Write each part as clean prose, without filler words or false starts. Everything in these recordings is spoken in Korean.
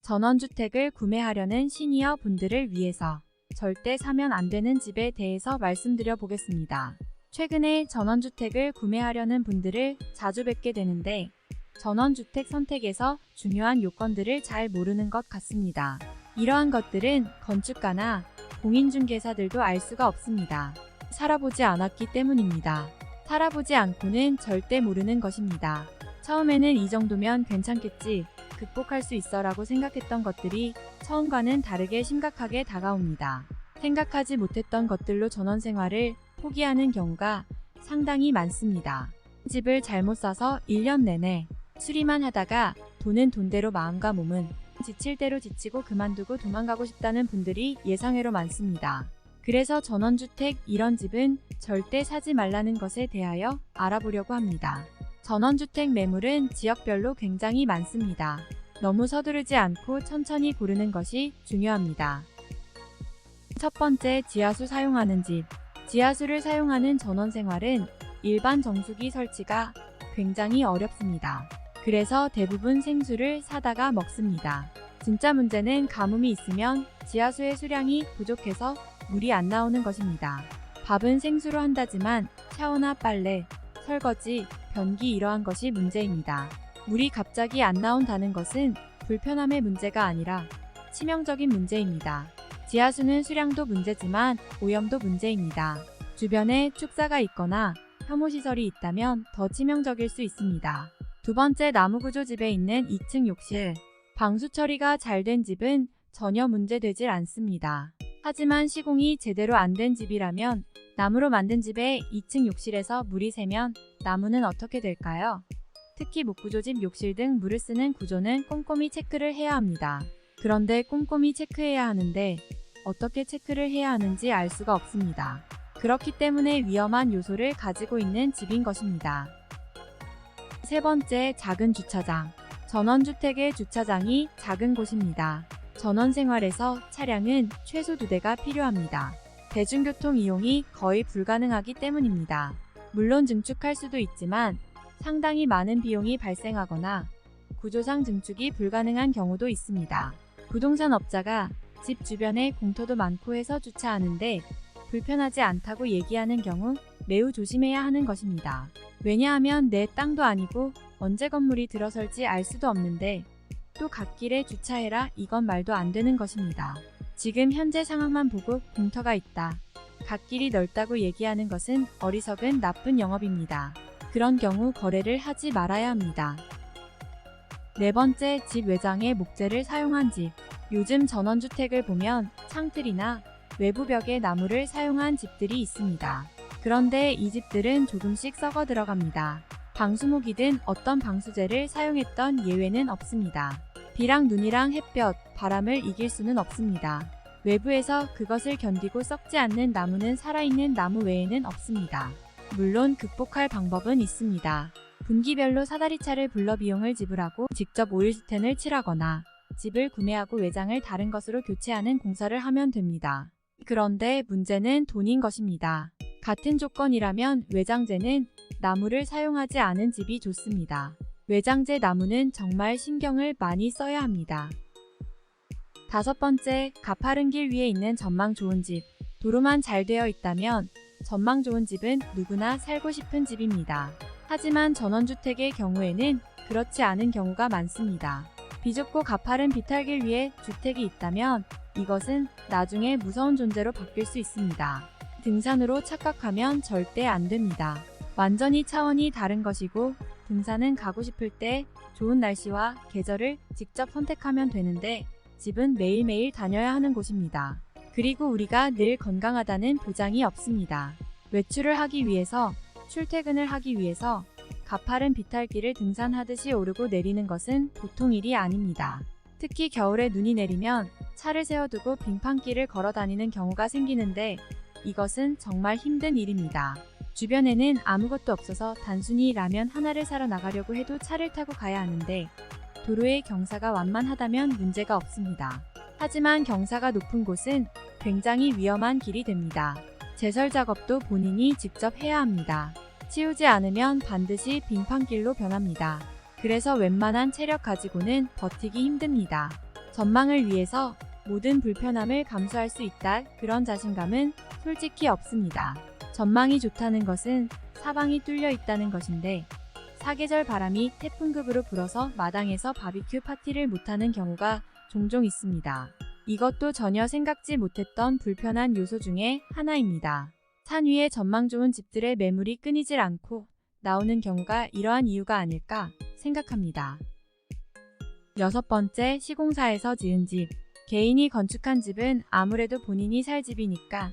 전원주택을 구매하려는 시니어 분들을 위해서 절대 사면 안 되는 집에 대해서 말씀드려 보겠습니다. 최근에 전원주택을 구매하려는 분들을 자주 뵙게 되는데 전원주택 선택에서 중요한 요건들을 잘 모르는 것 같습니다. 이러한 것들은 건축가나 공인중개사들도 알 수가 없습니다. 살아보지 않았기 때문입니다. 살아보지 않고는 절대 모르는 것입니다. 처음에는 이 정도면 괜찮겠지, 극복할 수 있어 라고 생각했던 것들이 처음과는 다르게 심각하게 다가옵니다. 생각하지 못했던 것들로 전원생활을 포기하는 경우가 상당히 많습니다. 집을 잘못 사서 1년 내내 수리만 하다가 돈은 돈대로 마음과 몸은 지칠 대로 지치고 그만두고 도망가고 싶다는 분들이 예상외로 많습니다. 그래서 전원주택 이런 집은 절대 사지 말라는 것에 대하여 알아보려고 합니다. 전원주택 매물은 지역별로 굉장히 많습니다. 너무 서두르지 않고 천천히 고르는 것이 중요합니다. 첫 번째, 지하수 사용하는 집. 지하수를 사용하는 전원생활은 일반 정수기 설치가 굉장히 어렵습니다. 그래서 대부분 생수를 사다가 먹습니다. 진짜 문제는 가뭄이 있으면 지하수의 수량이 부족해서 물이 안 나오는 것입니다. 밥은 생수로 한다지만 샤워나 빨래, 설거지, 변기 이러한 것이 문제입니다. 물이 갑자기 안 나온다는 것은 불편함의 문제가 아니라 치명적인 문제입니다. 지하수는 수량도 문제지만 오염도 문제입니다. 주변에 축사가 있거나 혐오시설이 있다면 더 치명적일 수 있습니다. 두 번째, 나무구조 집에 있는 2층 욕실. 방수 처리가 잘 된 집은 전혀 문제되질 않습니다. 하지만 시공이 제대로 안 된 집이라면 나무로 만든 집에 2층 욕실에서 물이 새면 나무는 어떻게 될까요? 특히 목구조집 욕실 등 물을 쓰는 구조는 꼼꼼히 체크를 해야 합니다. 그런데 꼼꼼히 체크해야 하는데 어떻게 체크를 해야 하는지 알 수가 없습니다. 그렇기 때문에 위험한 요소를 가지고 있는 집인 것입니다. 세 번째, 작은 주차장. 전원주택의 주차장이 작은 곳입니다. 전원생활에서 차량은 최소 2대가 필요합니다. 대중교통 이용이 거의 불가능하기 때문입니다. 물론 증축할 수도 있지만 상당히 많은 비용이 발생하거나 구조상 증축이 불가능한 경우도 있습니다. 부동산 업자가 집 주변에 공터도 많고 해서 주차하는데 불편하지 않다고 얘기하는 경우 매우 조심해야 하는 것입니다. 왜냐하면 내 땅도 아니고 언제 건물이 들어설지 알 수도 없는데 또 갓길에 주차해라, 이건 말도 안 되는 것입니다. 지금 현재 상황만 보고 공터가 있다, 갓길이 넓다고 얘기하는 것은 어리석은 나쁜 영업입니다. 그런 경우 거래를 하지 말아야 합니다. 네 번째, 집 외장에 목재를 사용한 집. 요즘 전원주택을 보면 창틀이나 외부 벽에 나무를 사용한 집들이 있습니다. 그런데 이 집들은 조금씩 썩어 들어갑니다. 방수목이든 어떤 방수제를 사용했던 예외는 없습니다. 비랑 눈이랑 햇볕, 바람을 이길 수는 없습니다. 외부에서 그것을 견디고 썩지 않는 나무는 살아있는 나무 외에는 없습니다. 물론 극복할 방법은 있습니다. 분기별로 사다리차를 불러 비용을 지불하고 직접 오일스텐을 칠하거나 집을 구매하고 외장을 다른 것으로 교체하는 공사를 하면 됩니다. 그런데 문제는 돈인 것입니다. 같은 조건이라면 외장재는 나무를 사용하지 않은 집이 좋습니다. 외장재 나무는 정말 신경을 많이 써야 합니다. 다섯 번째, 가파른 길 위에 있는 전망 좋은 집. 도로만 잘 되어 있다면 전망 좋은 집은 누구나 살고 싶은 집입니다. 하지만 전원주택의 경우에는 그렇지 않은 경우가 많습니다. 비좁고 가파른 비탈길 위에 주택이 있다면 이것은 나중에 무서운 존재로 바뀔 수 있습니다. 등산으로 착각하면 절대 안 됩니다. 완전히 차원이 다른 것이고 등산은 가고 싶을 때 좋은 날씨와 계절을 직접 선택하면 되는데 집은 매일매일 다녀야 하는 곳입니다. 그리고 우리가 늘 건강하다는 보장이 없습니다. 외출을 하기 위해서, 출퇴근을 하기 위해서 가파른 비탈길을 등산하듯이 오르고 내리는 것은 보통 일이 아닙니다. 특히 겨울에 눈이 내리면 차를 세워두고 빙판길을 걸어 다니는 경우가 생기는데 이것은 정말 힘든 일입니다. 주변에는 아무것도 없어서 단순히 라면 하나를 사러 나가려고 해도 차를 타고 가야 하는데 도로의 경사가 완만하다면 문제가 없습니다. 하지만 경사가 높은 곳은 굉장히 위험한 길이 됩니다. 제설 작업도 본인이 직접 해야 합니다. 치우지 않으면 반드시 빙판길로 변합니다. 그래서 웬만한 체력 가지고는 버티기 힘듭니다. 전망을 위해서 모든 불편함을 감수할 수 있다. 그런 자신감은 솔직히 없습니다. 전망이 좋다는 것은 사방이 뚫려 있다는 것인데 사계절 바람이 태풍급으로 불어서 마당에서 바비큐 파티를 못하는 경우가 종종 있습니다. 이것도 전혀 생각지 못했던 불편한 요소 중에 하나입니다. 산 위에 전망 좋은 집들의 매물이 끊이질 않고 나오는 경우가 이러한 이유가 아닐까 생각합니다. 6번째, 시공사에서 지은 집. 개인이 건축한 집은 아무래도 본인이 살 집이니까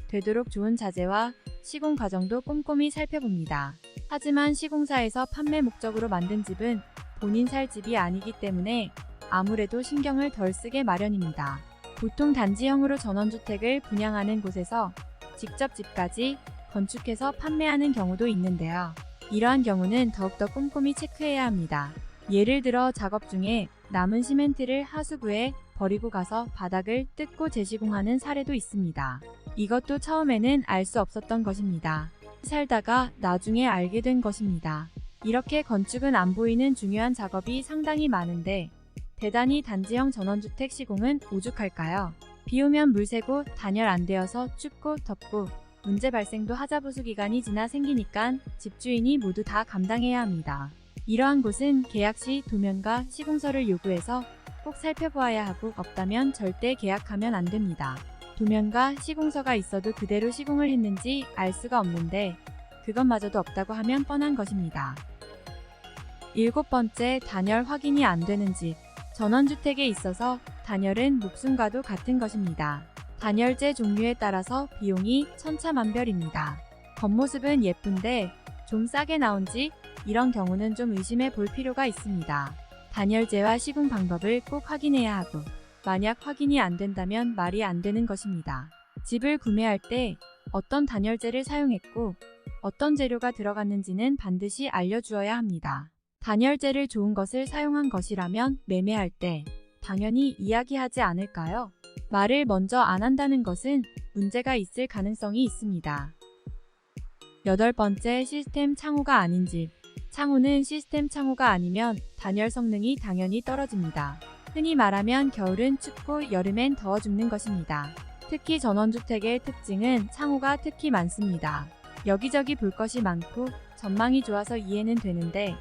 되도록 좋은 자재와 시공 과정도 꼼꼼히 살펴봅니다. 하지만 시공사에서 판매 목적으로 만든 집은 본인 살 집이 아니기 때문에 아무래도 신경을 덜 쓰게 마련입니다. 보통 단지형으로 전원주택을 분양하는 곳에서 직접 집까지 건축해서 판매하는 경우도 있는데요. 이러한 경우는 더욱더 꼼꼼히 체크해야 합니다. 예를 들어 작업 중에 남은 시멘트를 하수구에 버리고 가서 바닥을 뜯고 재시공하는 사례도 있습니다. 이것도 처음에는 알 수 없었던 것입니다. 살다가 나중에 알게 된 것입니다. 이렇게 건축은 안 보이는 중요한 작업이 상당히 많은데 대단히 단지형 전원주택 시공은 오죽할까요? 비 오면 물 새고 단열 안 되어서 춥고 덥고 문제 발생도 하자보수 기간이 지나 생기니까 집주인이 모두 다 감당해야 합니다. 이러한 곳은 계약 시 도면과 시공서를 요구해서 꼭 살펴보아야 하고 없다면 절대 계약하면 안 됩니다. 도면과 시공서가 있어도 그대로 시공을 했는지 알 수가 없는데 그것마저도 없다고 하면 뻔한 것입니다. 7번째, 단열 확인이 안 되는 집. 전원주택에 있어서 단열은 목숨과도 같은 것입니다. 단열재 종류에 따라서 비용이 천차만별입니다. 겉모습은 예쁜데 좀 싸게 나온 집, 이런 경우는 좀 의심해 볼 필요가 있습니다. 단열재와 시공 방법을 꼭 확인해야 하고 만약 확인이 안 된다면 말이 안 되는 것입니다. 집을 구매할 때 어떤 단열재를 사용했고 어떤 재료가 들어갔는지는 반드시 알려주어야 합니다. 단열재를 좋은 것을 사용한 것이라면 매매할 때 당연히 이야기하지 않을까요? 말을 먼저 안 한다는 것은 문제가 있을 가능성이 있습니다. 8번째, 시스템 창호가 아닌 집. 창호는 시스템 창호가 아니면 단열 성능이 당연히 떨어집니다. 흔히 말하면 겨울은 춥고 여름엔 더워 죽는 것입니다. 특히 전원주택의 특징은 창호가 특히 많습니다. 여기저기 볼 것이 많고 전망이 좋아서 이해는 되는데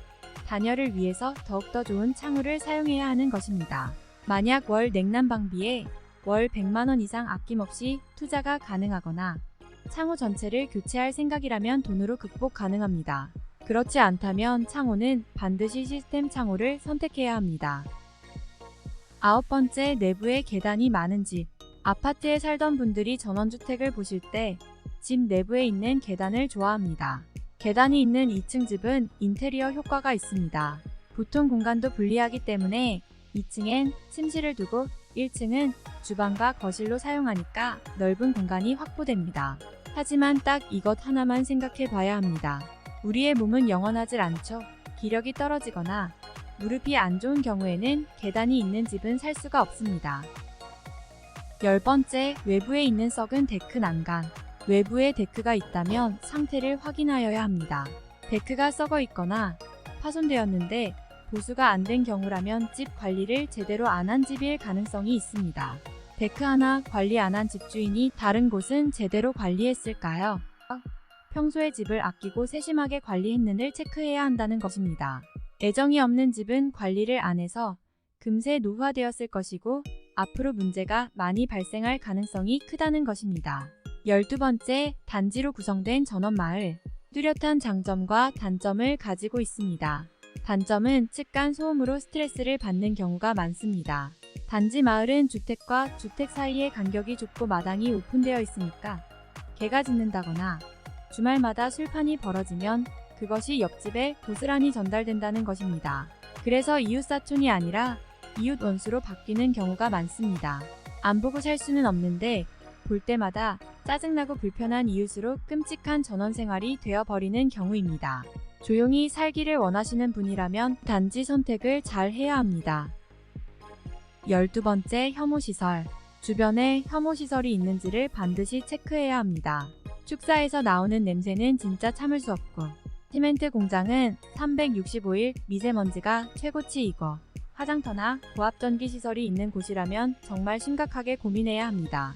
단열을 위해서 더욱더 좋은 창호를 사용해야 하는 것입니다. 만약 월 냉난방비에 월 100만원 이상 아낌없이 투자가 가능하거나 창호 전체를 교체할 생각이라면 돈으로 극복 가능합니다. 그렇지 않다면 창호는 반드시 시스템 창호를 선택해야 합니다. 9번째, 내부에 계단이 많은 집. 아파트에 살던 분들이 전원주택을 보실 때 집 내부에 있는 계단을 좋아합니다. 계단이 있는 2층 집은 인테리어 효과가 있습니다. 보통 공간도 불리하기 때문에 2층엔 침실을 두고 1층은 주방과 거실로 사용하니까 넓은 공간이 확보됩니다. 하지만 딱 이것 하나만 생각해 봐야 합니다. 우리의 몸은 영원하질 않죠. 기력이 떨어지거나 무릎이 안 좋은 경우에는 계단이 있는 집은 살 수가 없습니다. 10번째, 외부에 있는 썩은 데크 난간. 외부에 데크가 있다면 상태를 확인하여야 합니다. 데크가 썩어 있거나 파손되었는데 보수가 안 된 경우라면 집 관리를 제대로 안 한 집일 가능성이 있습니다. 데크 하나 관리 안 한 집주인이 다른 곳은 제대로 관리했을까요? 평소에 집을 아끼고 세심하게 관리했는지를 체크해야 한다는 것입니다. 애정이 없는 집은 관리를 안 해서 금세 노후화되었을 것이고 앞으로 문제가 많이 발생할 가능성이 크다는 것입니다. 12번째, 단지로 구성된 전원마을. 뚜렷한 장점과 단점을 가지고 있습니다. 단점은 층간 소음으로 스트레스를 받는 경우가 많습니다. 단지 마을은 주택과 주택 사이의 간격이 좁고 마당이 오픈되어 있으니까 개가 짖는다거나 주말마다 술판이 벌어지면 그것이 옆집에 고스란히 전달된다는 것입니다. 그래서 이웃사촌이 아니라 이웃 원수로 바뀌는 경우가 많습니다. 안 보고 살 수는 없는데 볼 때마다 짜증나고 불편한 이웃으로 끔찍한 전원생활이 되어버리는 경우입니다. 조용히 살기를 원하시는 분이라면 단지 선택을 잘 해야 합니다. 12번째, 혐오시설. 주변에 혐오시설이 있는지를 반드시 체크해야 합니다. 축사에서 나오는 냄새는 진짜 참을 수 없고, 시멘트 공장은 365일 미세먼지가 최고치이고, 화장터나 고압전기 시설이 있는 곳이라면 정말 심각하게 고민해야 합니다.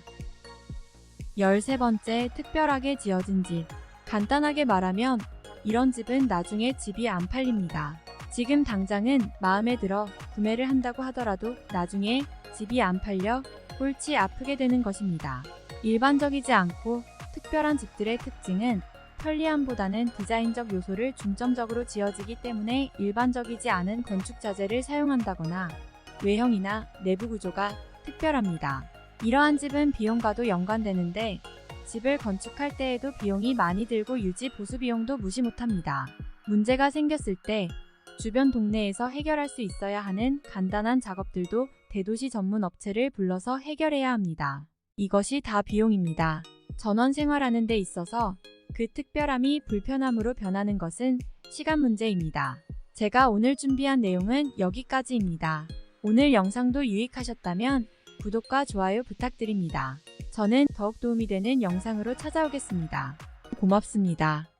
13번째, 특별하게 지어진 집. 간단하게 말하면 이런 집은 나중에 집이 안 팔립니다. 지금 당장은 마음에 들어 구매를 한다고 하더라도 나중에 집이 안 팔려 골치 아프게 되는 것입니다. 일반적이지 않고 특별한 집들의 특징은 편리함보다는 디자인적 요소를 중점적으로 지어지기 때문에 일반적이지 않은 건축 자재를 사용한다거나 외형이나 내부 구조가 특별합니다. 이러한 집은 비용과도 연관되는데 집을 건축할 때에도 비용이 많이 들고 유지 보수 비용도 무시 못합니다. 문제가 생겼을 때 주변 동네에서 해결할 수 있어야 하는 간단한 작업들도 대도시 전문 업체를 불러서 해결해야 합니다. 이것이 다 비용입니다. 전원 생활하는 데 있어서 그 특별함이 불편함으로 변하는 것은 시간 문제입니다. 제가 오늘 준비한 내용은 여기까지입니다. 오늘 영상도 유익하셨다면 구독과 좋아요 부탁드립니다. 저는 더욱 도움이 되는 영상으로 찾아오겠습니다. 고맙습니다.